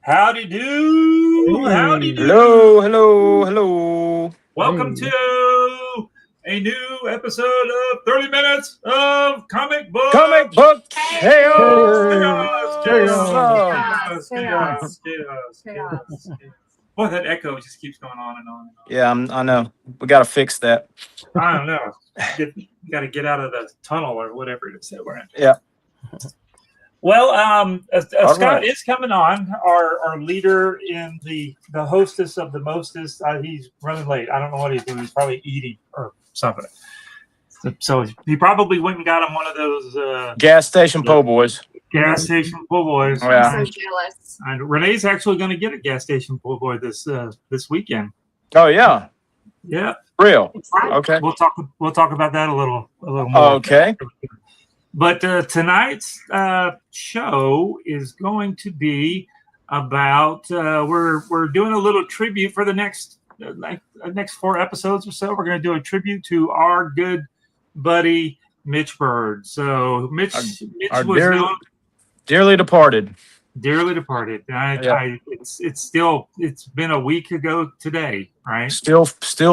Howdy do. Howdy do. Hello. Welcome to a new episode of 30 Minutes of Comic Book. Chaos. Boy, that echo just keeps going on and on and on. Yeah, I know. We got to fix that. I don't know. You got to get out of the tunnel or whatever it is that we're in. Yeah. Well, Scott is coming on, our leader in the hostess of the mostest. He's running late. I don't know what he's doing. He's probably eating or something. So he probably went and got him one of those gas station po' boys. Gas station po' boys. Oh, yeah. I'm so jealous. And Renee's actually going to get a gas station po' boy this weekend. Oh yeah. Yeah. Real. Okay. We'll talk about that a little more. Okay. But tonight's show is going to be about we're doing a little tribute for the next 4 episodes or so. We're going to do a tribute to our good buddy Mitch Byrd. So Mitch was dearly departed. Dearly departed. It's been a week ago today, right? Still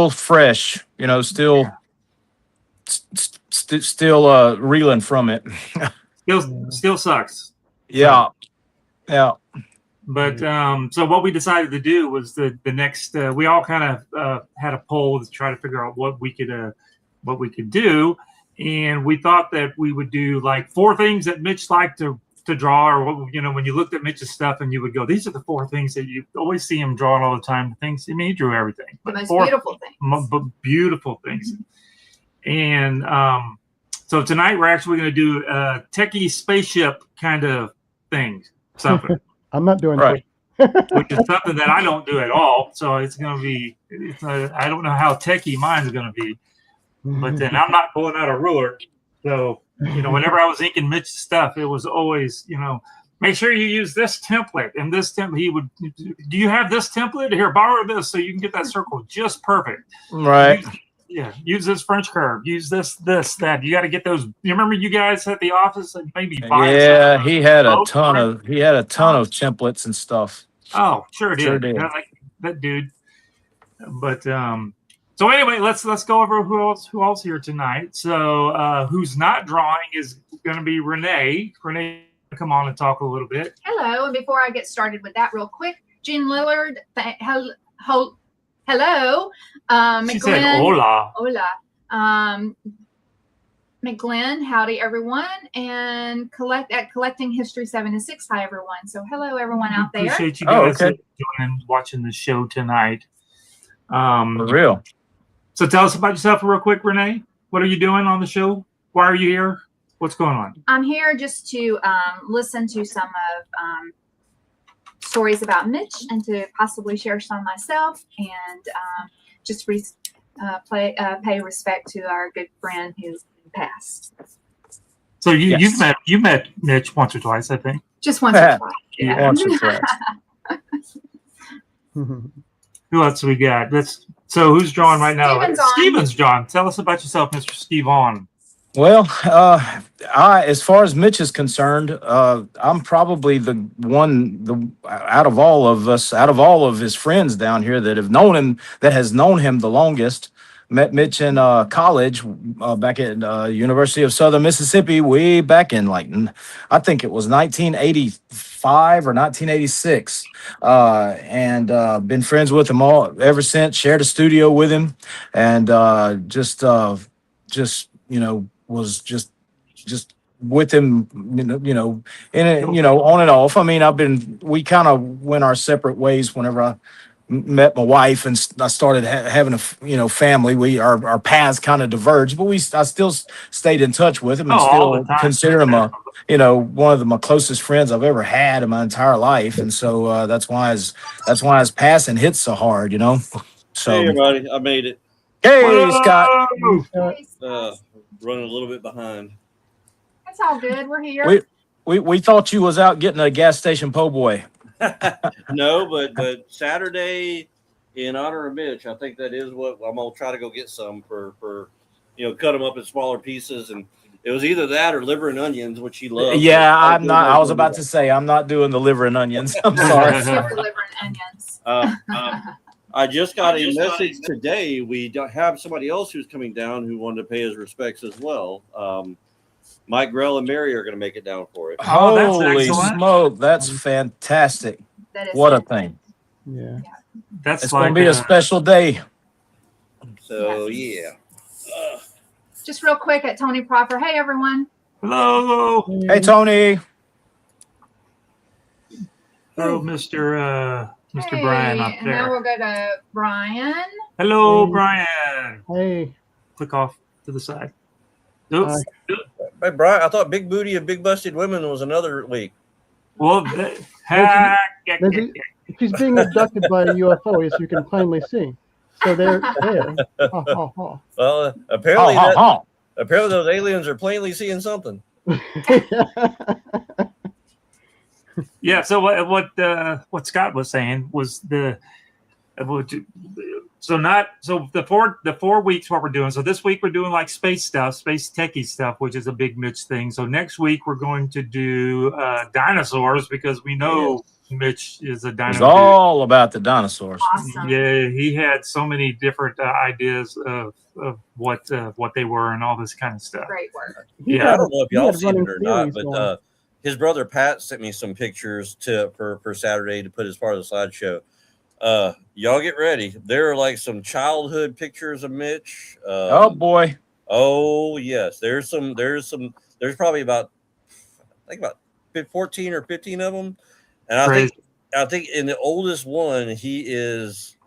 fresh. You know, still. Yeah. Still reeling from it. still sucks. Yeah. But so what we decided to do was the next we all kind of had a poll to try to figure out what we could do, and we thought that we would do like 4 things that Mitch liked to draw, or when you looked at Mitch's stuff and you would go, these are the 4 things that you always see him drawing all the time. The things, I mean, he drew everything, but the most beautiful things. Beautiful things. And so tonight we're actually going to do a techie spaceship kind of thing, something. I'm not doing right, which is something that I don't do at all. So it's going to be. I don't know how techie mine's going to be, but then I'm not pulling out a ruler. So whenever I was inking Mitch's stuff, it was always make sure you use this template and this template. He would. Do you have this template? Here, borrow this so you can get that circle just perfect. Right. Use this French curve. Use this, that. You got to get those. You remember you guys at the office and maybe buy. Yeah, he had a ton of templates and stuff. Oh, sure did. Like that dude. But so anyway, let's go over who else here tonight. So who's not drawing is going to be Renee. Renee, come on and talk a little bit. Hello, and before I get started with that, real quick, Jean Lillard. Hello. She said hola. McGlynn, howdy everyone, and Collecting History 76. Hi everyone. So hello everyone out there. Appreciate you guys watching the show tonight. For real. So tell us about yourself real quick, Renee. What are you doing on the show? Why are you here? What's going on? I'm here just to listen to some of stories about Mitch and to possibly share some myself, and just pay respect to our good friend who passed. So you've met Mitch once or twice, I think. Just once or twice. Yeah. Once or twice. Who else we got? So who's drawing right now? Steven's drawing. Tell us about yourself, Mr. Steve On. Well, as far as Mitch is concerned, I'm probably the out of all of his friends down here that has known him the longest. Met Mitch in college back at University of Southern Mississippi, way back in I think it was 1985 or 1986, and been friends with him all ever since. Shared a studio with him, and just was just with him, on and off. I mean, we kind of went our separate ways whenever I met my wife and I started having a family. Our paths kind of diverged, but I still stayed in touch with him and still consider him one of my closest friends I've ever had in my entire life. And so that's why his passing hits so hard, So hey everybody, I made it. Hey Scott. Running a little bit behind. That's all good. We're here. We thought you was out getting a gas station po' boy. No, but Saturday, in honor of Mitch, I think that is what I'm gonna try to go get some for cut them up in smaller pieces and It was either that or liver and onions, which he loved. Yeah, I'm not. I was about to say I'm not doing the liver and onions. I'm sorry. Skip the liver and onions. I just got a message today. We don't have somebody else who's coming down who wanted to pay his respects as well. Mike Grell and Mary are going to make it down for it. Oh, that's Holy excellent. smoke! That's fantastic. That is What a fantastic. thing! Yeah. That's It's like going to be a special day. So yeah. Just real quick at Tony Proper. Hey, everyone. hello, Hey, Tony. hello, Mr. Brian up And now there. we'll go to Brian. Hello, Hey. Brian. Hey. Click off to the side. Oops. Hey, Brian, I thought Big Booty and Big Busted Women was another week. Well, She's being abducted by a UFO, as you can plainly see. So they're there. Ha, ha, ha. Well, apparently, Oh, oh, apparently those aliens are plainly seeing something. yeah. So what Scott was saying was the the 4 weeks what we're doing. So this week we're doing like space stuff, space techie stuff, which is a big Mitch thing. So next week we're going to do dinosaurs because we know Mitch is a It's dinosaur. all about the dinosaurs. Awesome. Yeah, he had so many different ideas of what they were and all this kind of stuff. Great work. Yeah. I don't know if He y'all had seen it running or not, theories but going. his brother Pat sent me some pictures for Saturday to put as part of the slideshow. Y'all get ready. There are like some childhood pictures of Mitch. Oh boy. Oh yes, there's probably about 14 or 15 of them, and I think in the oldest one he is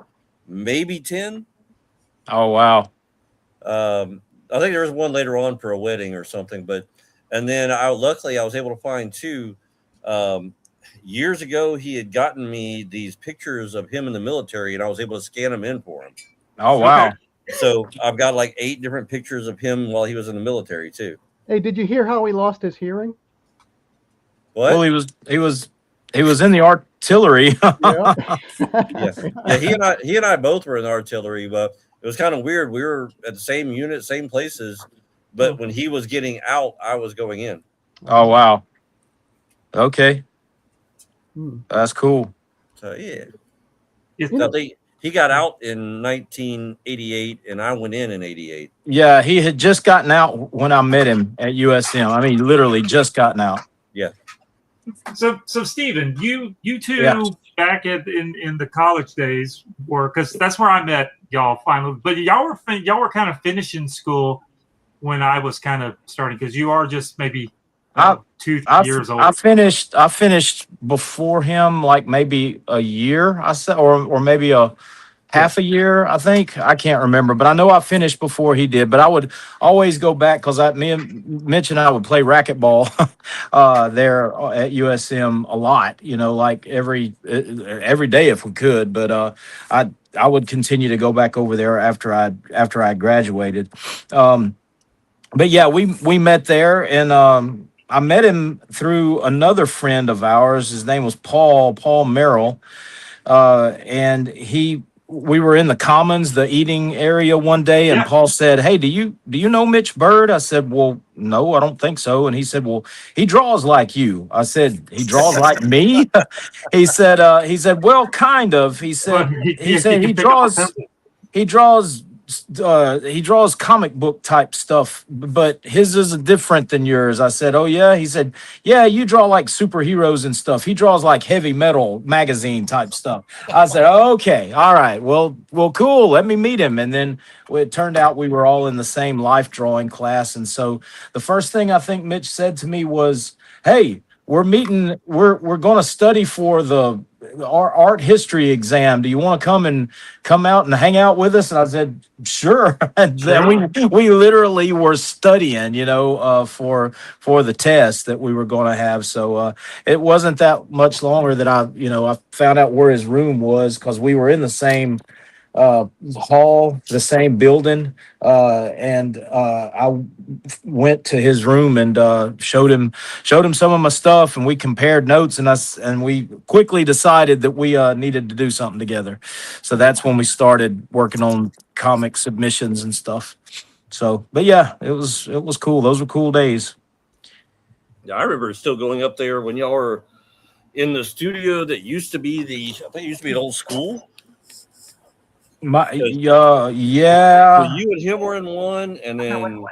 maybe 10. Oh wow. I think there was one later on for a wedding or something, and then luckily I was able to find two. Years ago, he had gotten me these pictures of him in the military, and I was able to scan them in for him. Oh wow. So I've got like 8 different pictures of him while he was in the military too. Hey, did you hear how he lost his hearing? What? Well, he was in the artillery. Yeah. Yeah. He and I both were in the artillery, but it was kind of weird. We were at the same unit, same places, but when he was getting out, I was going in. Oh wow. Okay. Hmm. That's cool. So yeah. It's- I think he got out in 1988, and I went in 88. Yeah, he had just gotten out when I met him at USM. I mean, literally just gotten out. So Stephen, you two Yeah. back in the college days were, because that's where I met y'all finally. But y'all were kind of finishing school when I was kind of starting, because you are just maybe 2 years old. I finished before him, like maybe a year, I said, or maybe a half a year, I think. I can't remember, but I know I finished before he did. But I would always go back because me and Mitch and I would play racquetball there at USM a lot, like every day if we could. But I would continue to go back over there after I graduated. But yeah, we met there, and I met him through another friend of ours. His name was Paul Merrill, and we were in the commons, the eating area one day, and Yeah. Paul said, "Hey, do you know Mitch Byrd?" I said, "Well, no, I don't think so." And he said, "Well, he draws like you." I said, "He draws like me?" He said, "Well, kind of." He said, he draws comic book type stuff, but his is different than yours. I said, "Oh yeah." He said, "Yeah, you draw like superheroes and stuff. He draws like heavy metal magazine type stuff." I said, "Okay, all right, well, cool. Let me meet him." And then it turned out we were all in the same life drawing class. And so the first thing I think Mitch said to me was, "Hey, we're going to study for our art history exam. Do you want to come out and hang out with us?" And I said, "Sure." And then we literally were studying, for the test that we were going to have. So it wasn't that much longer that I found out where his room was, because we were in the same hall, the same building, and I went to his room and showed him some of my stuff, and we compared notes, and we quickly decided that we needed to do something together. So that's when we started working on comic submissions and stuff. So, but yeah, it was cool. Those were cool days. Yeah, I remember still going up there when y'all were in the studio that used to be I think it used to be an old school. My So yeah. you and him were in one, and then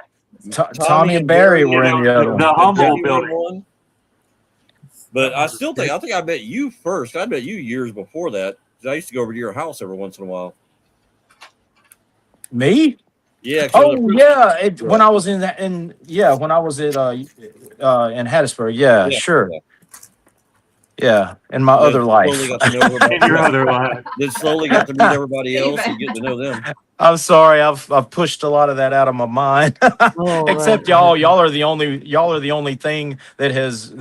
Tommy and Barry were in the other the one. Humble Jamie were in building. one. But I think I met you first. I met you years before that. I used to go over to your house every once in a while. Me? Yeah. 'Cause Oh yeah. When I was when I was at in Hattiesburg. Yeah, Yeah. sure. Yeah, in my other life. Slowly got to know everybody. In your other life. Then slowly got to meet everybody else and get to know them. I'm sorry, I've pushed a lot of that out of my mind. Oh, Except right. y'all are the only thing that has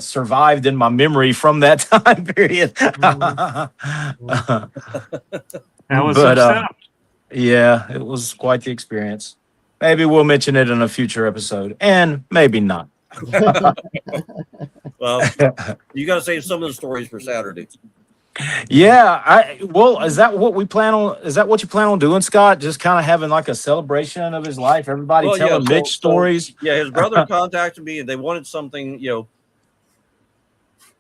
survived in my memory from that time period. That was But, some stuff. yeah, it was quite the experience. Maybe we'll mention it in a future episode, and maybe not. Well, you got to save some of the stories for Saturday. Yeah, is that what we plan on? Is that what you plan on doing, Scott? Just kind of having like a celebration of his life, everybody Well, telling yeah, Mitch stories. Yeah, his brother contacted me and they wanted something, they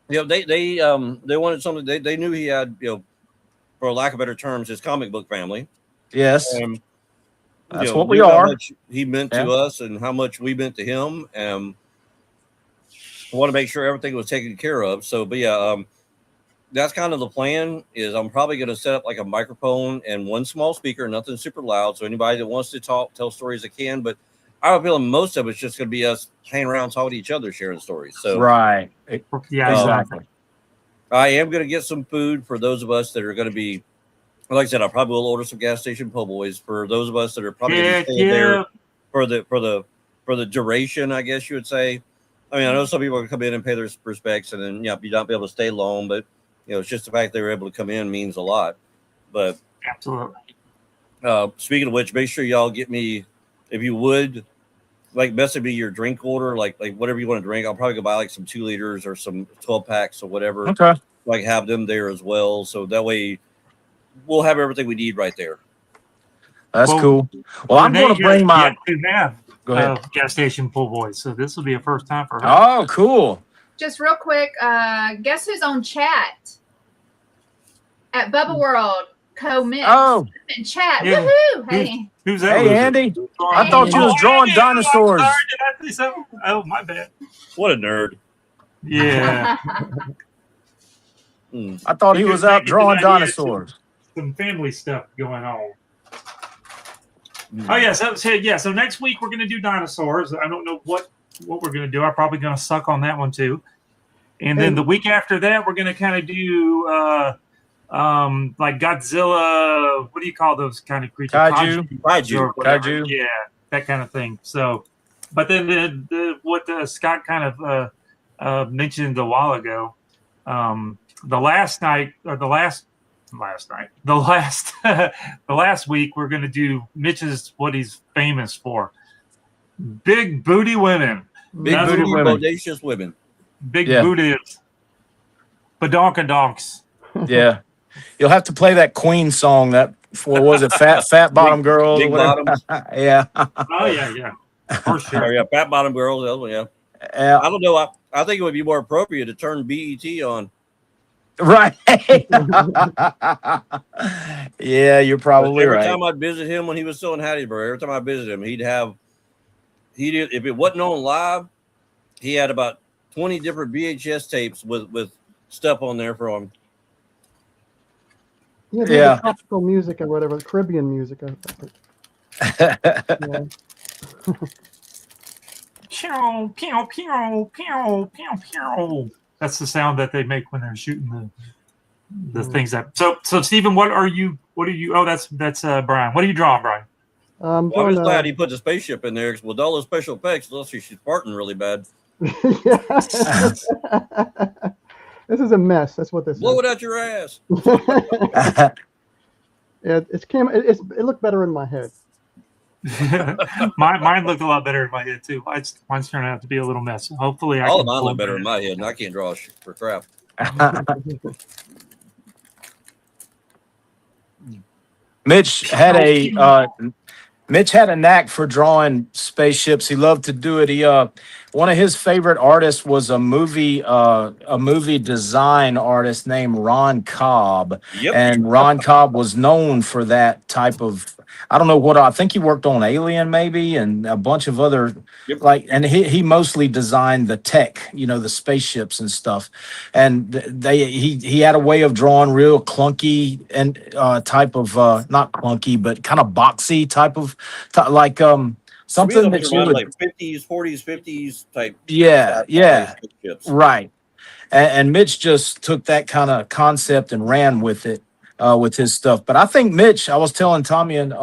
wanted something. They knew he had, for lack of better terms, his comic book family. Yes, that's what we knew how are. much he meant to us and how much we meant to him. I want to make sure everything was taken care of. So, but yeah, that's kind of the plan. Is I'm probably going to set up like a microphone and one small speaker, nothing super loud. So anybody that wants to tell stories, they can. But I have a feeling most of it's just going to be us hanging around talking to each other, sharing stories. So Right. Yeah, Exactly. I am going to get some food for those of us that are going to be. Like I said, I probably will order some gas station po' boys for those of us that are probably going to be staying there for the duration, I guess you would say. I mean, I know some people are going to come in and pay their respects, and then you not be able to stay long, but it's just the fact they were able to come in means a lot. But absolutely. Speaking of which, make sure y'all get me, if you would, like message me your drink order, like whatever you want to drink. I'll probably go buy like some 2 liters or some 12 packs or whatever. Okay. Like have them there as well, so that way we'll have everything we need right there. That's cool. Well, I'm going to bring my. Go ahead. Gas station pool boys. So this will be a first time for her. Oh, cool. Just real quick, guess who's on chat at Bubba World? Co-mix. Oh, in chat. Yeah. Woohoo! Hey, who's that? Hey, Andy. I thought you was drawing dinosaurs. Sorry, did I say something? Oh, my bad. What a nerd. Yeah. I thought he was out drawing dinosaurs. Some family stuff going on. Oh yeah, so next week we're gonna do dinosaurs. I don't know what we're gonna do. I'm probably gonna suck on that one too. And then the week after that, we're gonna kind of do like Godzilla. What do you call those kind of creatures? Kaiju. Yeah, that kind of thing. So, but then what Scott kind of mentioned a while ago. The last week we're going to do Mitch's what he's famous for. Big booty women. Big booty bodacious women. Big booties. Badonkadonks. Yeah. You'll have to play that Queen song that for was it fat bottom girl? Big bottoms. Yeah. Oh yeah. For sure. Oh, yeah, fat bottom girls. Yeah. I don't know. I think it would be more appropriate to turn BET on. Right. Yeah, you're probably right. Every time I'd visit him when he was still in Hattiesburg, every time I visited him, if it wasn't on live, he had about 20 different VHS tapes with stuff on there for him. Yeah, tropical music or whatever, Caribbean music. Yeah. Pew, pew, pew, pew, pew, pew. That's the sound that they make when they're shooting the things that. So Stephen, what are you? Oh, that's Brian. What are you drawing, Brian? I'm just glad he put the spaceship in there. With all the special effects, let's see, she's farting really bad. This is a mess. That's what this is. Blow it out your ass. Yeah, it looked better in my head. Mine looked a lot better in my head too. Mine's turning out to be a little mess. Hopefully, all of mine look better in my head, and I can't draw for crap. Mitch had Mitch had a knack for drawing spaceships. He loved to do it. He one of his favorite artists was a movie design artist named Ron Cobb. Yep. And Ron Cobb was known for that type of, I don't know what, I think he worked on Alien maybe and a bunch of other and he mostly designed the tech, the spaceships and stuff. And he had a way of drawing real clunky and type of not clunky but kind of boxy type of something that you would like 50s, 40s, 50s type. Yeah. Spaceships. Right. And Mitch just took that kind of concept and ran with it with his stuff. But I think Mitch, I was telling Tommy and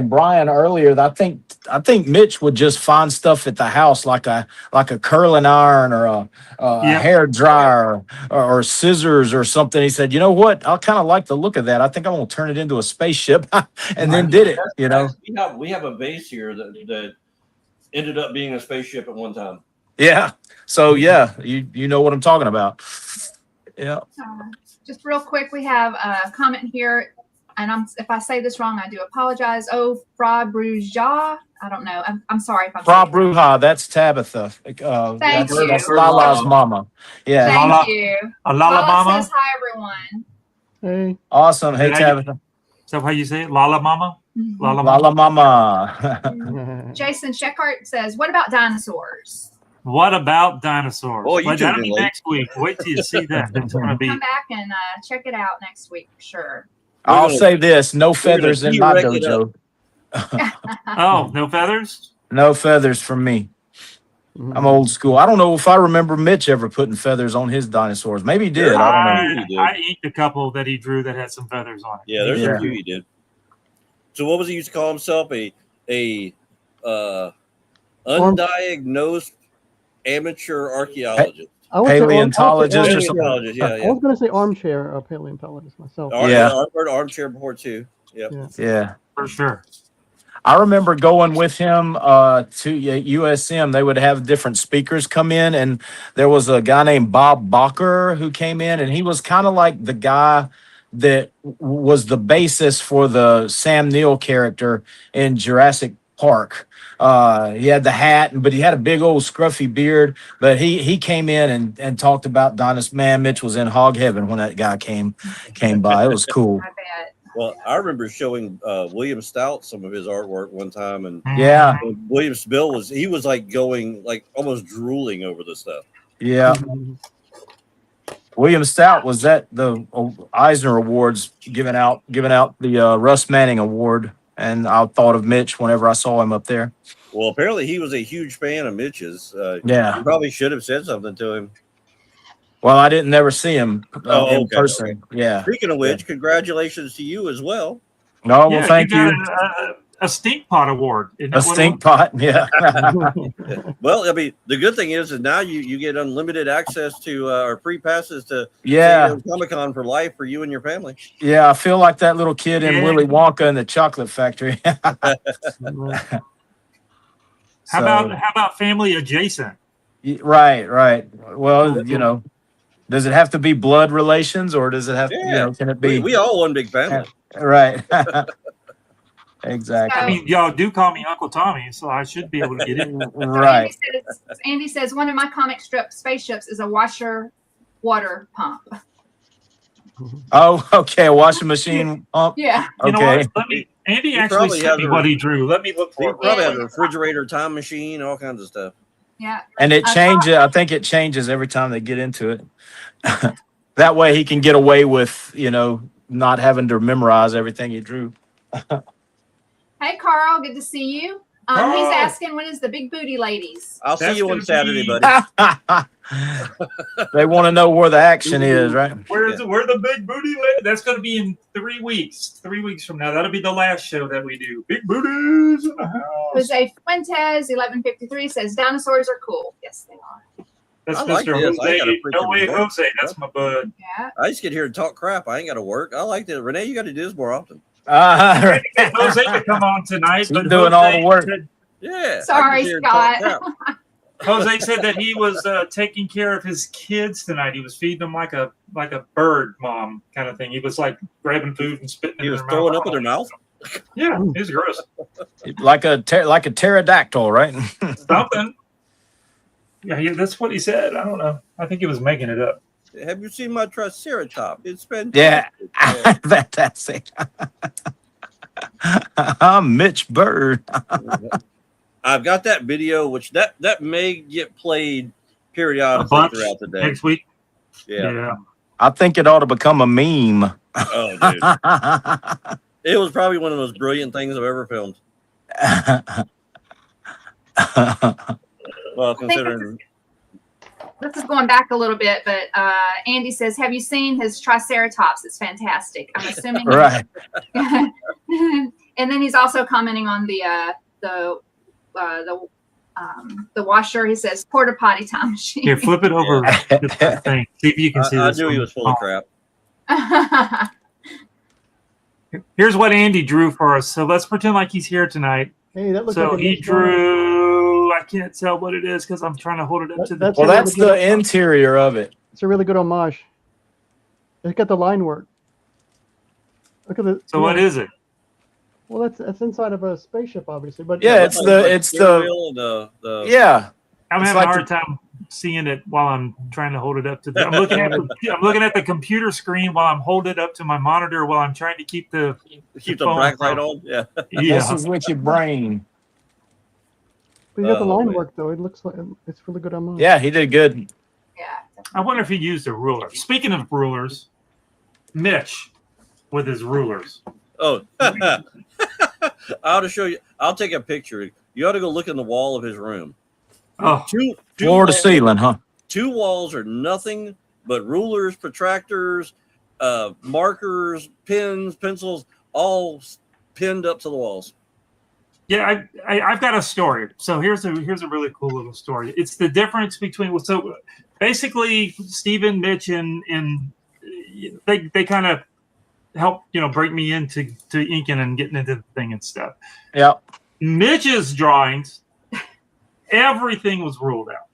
Brian earlier that I think Mitch would just find stuff at the house like a curling iron or a hair dryer or scissors or something. He said, you know what? I kind of like the look of that. I think I'm gonna turn it into a spaceship, and then did it. We have a base here that ended up being a spaceship at one time. Yeah. So you know what I'm talking about. Yeah. Just real quick, we have a comment here, and if I say this wrong, I do apologize. Oh, Fra Bruja. I don't know. I'm sorry if I'm Fra Bruja. That's Tabitha. Thank you. That's Lala's mama. Yeah. Thank you. Lala mama says hi, everyone. Hey. Awesome. Hey, Tabitha. Is that how you say it? Lala mama? Lala mama. Jason Sheckhart says, what about dinosaurs? What about dinosaurs? Oh, you that'll be next week. Wait till you see that. It's going to be. Come back and check it out next week for sure. I'll say this: no feathers in my dojo. Oh, no feathers? No feathers from me. I'm old school. I don't know if I remember Mitch ever putting feathers on his dinosaurs. Maybe he did. I don't know. I inked a couple that he drew that had some feathers on it. Yeah, there's a few he did. So what was he used to call himself? A undiagnosed amateur archaeologist. Paleontologist or something. I was going to say armchair paleontologist myself. I've heard armchair before too. Yeah, for sure. I remember going with him to USM. They would have different speakers come in, and there was a guy named Bob Bacher who came in, and he was kind of like the guy that was the basis for the Sam Neill character in Jurassic Park. He had the hat, but he had a big old scruffy beard. But he came in and talked about dinosaurs. Man, Mitch was in hog heaven when that guy came by. It was cool. I bet. Well, I remember showing William Stout some of his artwork one time, and William Bill was like going like almost drooling over the stuff. Yeah. William Stout was at the Eisner Awards giving out the Russ Manning Award, and I thought of Mitch whenever I saw him up there. Well, apparently he was a huge fan of Mitch's. You probably should have said something to him. Well, I didn't never see him in person. Okay. Yeah. Speaking of which, congratulations to you as well. No, well, thank you. A stink pot award. A stink pot, yeah. Well, I mean, the good thing is now you get unlimited access to or free passes to Comic-Con for life for you and your family. Yeah, I feel like that little kid in Willy Wonka and the Chocolate Factory. How about family adjacent? Right. Well, does it have to be blood relations, or does it have to, can it be? We all one big family. Right. Exactly. I mean, y'all do call me Uncle Tommy, so I should be able to get in. Right. Andy says one of my comic strip spaceships is a washer water pump. Oh, okay. A washing machine pump. Yeah. You know what? Andy actually sent me what he drew. Let me look for it. Probably has a refrigerator, time machine, all kinds of stuff. Yeah. And it changes. I think it changes every time they get into it. That way he can get away with, not having to memorize everything he drew. Hey, Carl. Good to see you. He's asking, when is the Big Booty Ladies? I'll see you on Saturday, buddy. They want to know where the action is, right? Where the Big Booty Ladies? That's going to be in 3 weeks. 3 weeks from now. That'll be the last show that we do. Big Booties in the house. Jose Fuentes, 1153, says dinosaurs are cool. Yes, they are. That's Mr. Jose. No way, Jose. That's my bud. Yeah. I just get here and talk crap. I ain't got to work. I like that. Renee, you got to do this more often. Jose to come on tonight. But doing all the work. Sorry, Scott. Jose said that he was taking care of his kids tonight. He was feeding them like a bird mom kind of thing. He was like grabbing food and spitting. He was throwing up in their mouth. Yeah, he's gross. Like a pterodactyl, right? Something. Yeah, that's what he said. I don't know. I think he was making it up. Have you seen my triceratops? It's Yeah, fantastic. fantastic. I'm Mitch Byrd. I've got that video, which that may get played A periodically bunch throughout the day. next week. Yeah. I think it ought to become a meme. Oh, dude. It was probably one of the most brilliant things I've ever filmed. Well, considering This is going back a little bit, but Andy says, "Have you seen his triceratops? It's fantastic." I'm assuming. Right. And then he's also commenting on the washer. He says, "Porta potty time machine." Here, flip it over. The thing. See if you can see I this. knew he was full of crap. Here's what Andy drew for us. So let's pretend like he's here tonight. Hey, that looks So like a he nice drawing. drew. I can't tell what it is because I'm trying to hold it up to the. That's Well, a really that's good- the interior of it. It's a really good homage. Look at the line work. Look at the. So what is it? Well, that's inside of a spaceship, obviously. But Yeah, it's Like the steering wheel and the yeah. I'm It's having like a hard time seeing it while I'm trying to hold it up to the. I'm looking at the computer screen while I'm holding it up to my monitor while I'm trying to keep the. keep the phone black light from- on. Yeah. Yeah. This is with your brain. you got the Oh, line man. work though. It looks like it's really good homage. Yeah, he did good. Yeah. I wonder if he used a ruler. Speaking of rulers, Mitch with his rulers. Oh, I ought to show you. I'll take a picture. You ought to go look in the wall of his room. Oh, Two Floor to walls- ceiling, huh? Two walls are nothing but rulers, protractors, markers, pens, pencils, all pinned up to the walls. yeah. I've got a story. So here's a really cool little story. It's the difference between. So basically, Stephen, Mitch, and they kind of help break me into inking and getting into the thing and stuff. Yeah. Mitch's drawings, everything was ruled out.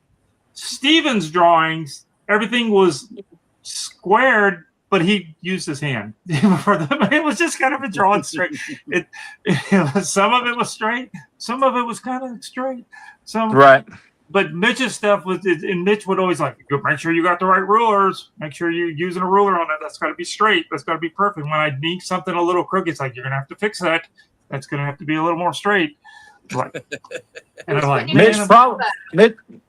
Steven's drawings, everything was squared, but he used his hand for them. It was just kind of a drawing straight. Some of it was straight, some of it was kind of straight. Right. But Mitch's stuff was, and Mitch would always like, make sure you got the right rulers. Make sure you're using a ruler on it. That's got to be straight. That's got to be perfect. When I need something a little crooked, it's like, you're going to have to fix that. That's going to have to be a little more straight. Like, and I'm like,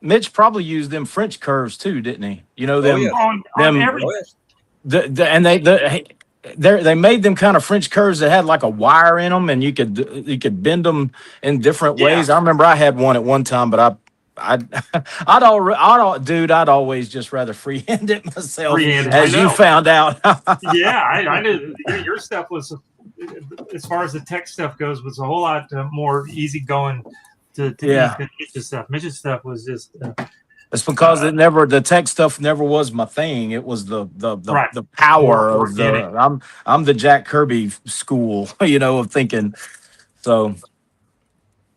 Mitch probably used them French curves too, didn't he? You know them. yeah. on them- every, Oh, yes. And they made them kind of French curves that had like a wire in them, and you could bend them in different Yeah. ways. I remember I had one at one time, but I'd always just rather freehand it myself, Freehand it, as I you know. found out. yeah, I did. Your stuff was, as far as the tech stuff goes, was a whole lot more easygoing to Yeah. ink than Mitch's stuff. Mitch's stuff was just. It's because the tech stuff never was my thing. It was the Right. the power More of the. organic. I'm the Jack Kirby school, of thinking. So,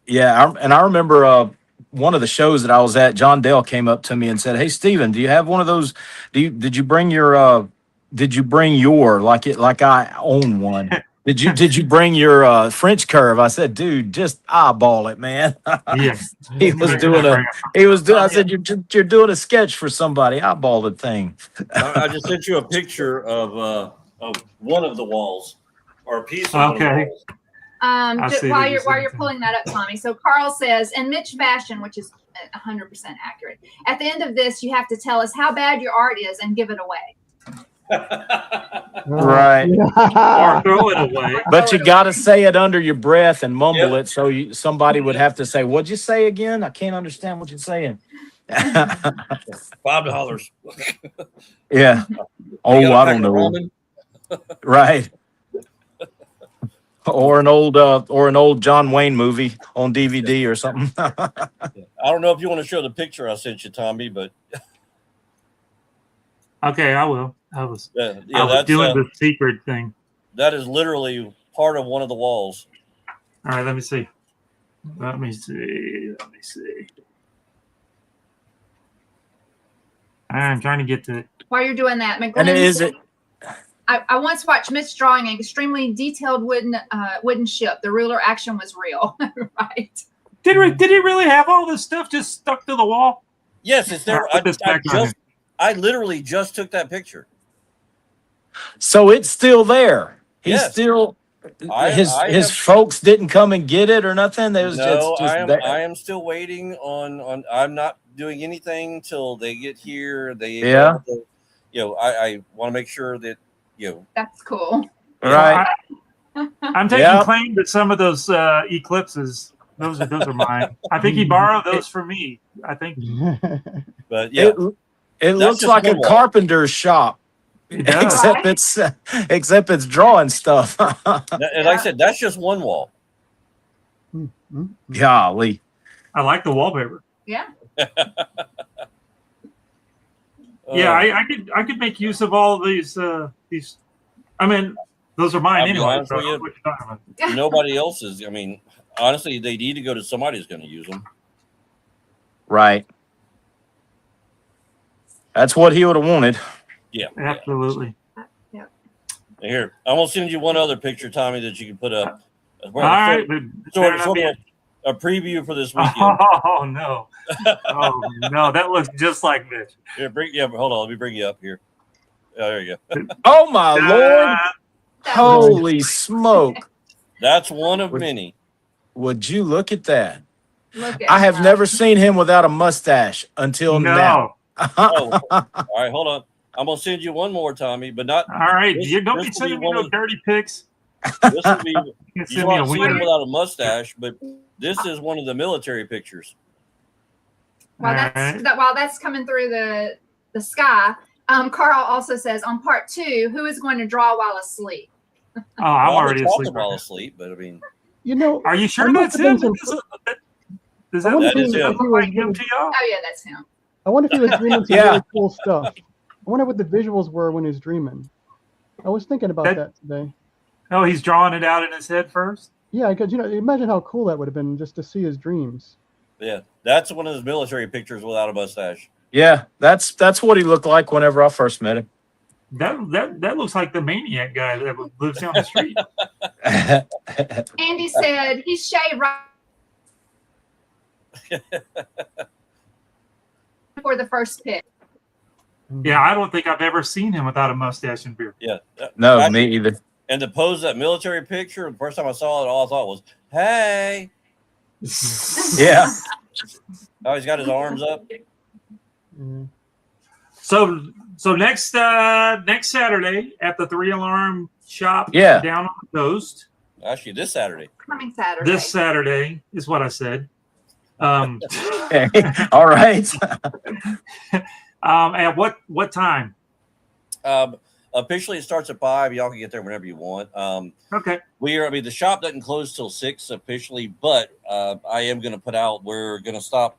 yeah, I remember one of the shows that I was at. John Dale came up to me and said, "Hey, Steven, do you have one of those? Did you bring your like I own one?" Did you bring your French curve? I said, dude, just eyeball it, man. Yeah. He was doing I said, you're doing a sketch for somebody. Eyeball the thing. I just sent you a picture of one of the walls, or a piece of one of the Okay. walls. While that you you're sent it. pulling that up, Tommy. So Carl says, in Mitch fashion, which is 100% accurate. At the end of this, you have to tell us how bad your art is and give it away. Right. Or throw it away. But you got to say it under your breath and mumble Yep. it, so somebody would have to say, "What'd you say again? I can't understand what you're saying." $5. Yeah. Oh, You got a I pack don't of know. ramen? Right. Or an old John Wayne movie on DVD or something. I don't know if you want to show the picture I sent you, Tommy, but Okay, I will. I was that's doing the secret thing. that is literally part of one of the walls. All right, let me see. I'm trying to get to it. While you're doing that, And McGlynn is it? I once watched Mitch drawing an extremely detailed wooden ship. The ruler action was real, right? Did he really have all this stuff just stuck to the wall? Yes, it's there. Put this back on I literally just took that picture. So it's still there. He's Yes. still I his have- folks didn't come and get it or nothing. It was No, just I there. am still waiting on. I'm not doing anything till they get here. Yeah. I want to make sure that That's cool. Right. I'm taking Yep. claim to some of those eclipses. Those are mine. I think he borrowed those from me. I think But yeah, It looks just like a one wall. carpenter's shop. he does. Except it's drawing stuff. and like I said, that's just one wall. Golly. I like the wallpaper. Yeah. Yeah, I could make use of all these. I mean, those are mine I'll be anyway. honest So I with don't you. know what you're talking about. Nobody else's. I mean, honestly, they need to go to somebody who's going to use them. Right. That's what he would have wanted. Yeah. Absolutely. Here, I'm gonna send you one other picture, Tommy, that you can put up. All right, but Sort better not of be- a preview for this weekend. Oh no! Oh no! That looks just like Mitch. Here, hold on. Let me bring you up here. Oh, there you go. Oh my Lord. Holy smoke. That's one of many. Would you look at that? Look at I have that. never seen him without a mustache until now. No. Oh, all right, hold on. I'm gonna send you one more, Tommy, but not. All right, This- you don't this be will sending be me one no of- dirty pics. This will be. You can You send me a want to see him wiener. without a mustache, but this is one of the military pictures. While that's coming through the sky, Carl also says on part 2, who is going to draw while asleep? Oh, I'm Well, already talking asleep. while asleep, but I mean, You know, Are you sure I that's must have him? been some- Does I that wonder That is look him. like him to y'all? Oh yeah, that's him. I wonder if he was dreaming some Yeah. really cool stuff. I wonder what the visuals were when he was dreaming. I was thinking about That- that today. Oh, he's drawing it out in his head first. Yeah, because imagine how cool that would have been just to see his dreams. yeah, that's one of his military pictures without a mustache. Yeah, that's what he looked like whenever I first met him. That looks like the maniac guy that lives down the street. Andy said he's shaved right for the first pick. Yeah, I don't think I've ever seen him without a mustache and beard. Yeah. No, Actually, me either. And to pose that military picture, the first time I saw it, all I thought was, "Hey!" Yeah. Oh, he's got his arms up. Mhm. So next Saturday at the 3 Alarm Shop Yeah. down on the coast. Actually, this Saturday. Coming Saturday. This Saturday is what I said. Okay. All right. At what time? Officially, it starts at 5. Y'all can get there whenever you want. Okay. The shop doesn't close till 6 officially, but I am going to put out. We're going to stop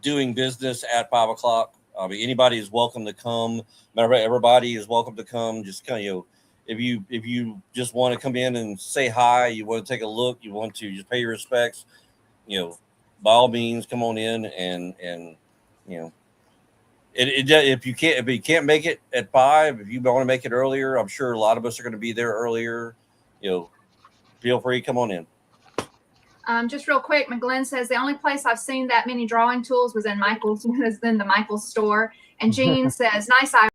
doing business at 5 o'clock. Anybody is welcome to come. Matter of fact, everybody is welcome to come. Just kind of, if you just want to come in and say hi, you want to take a look, you want to just pay your respects, by all means, come on in and if you can't make it at 5, if you want to make it earlier, I'm sure a lot of us are going to be there earlier. Feel free, come on in. Just real quick, McGlenn says the only place I've seen that many drawing tools was in the Michael's store. And Jean says, nice eye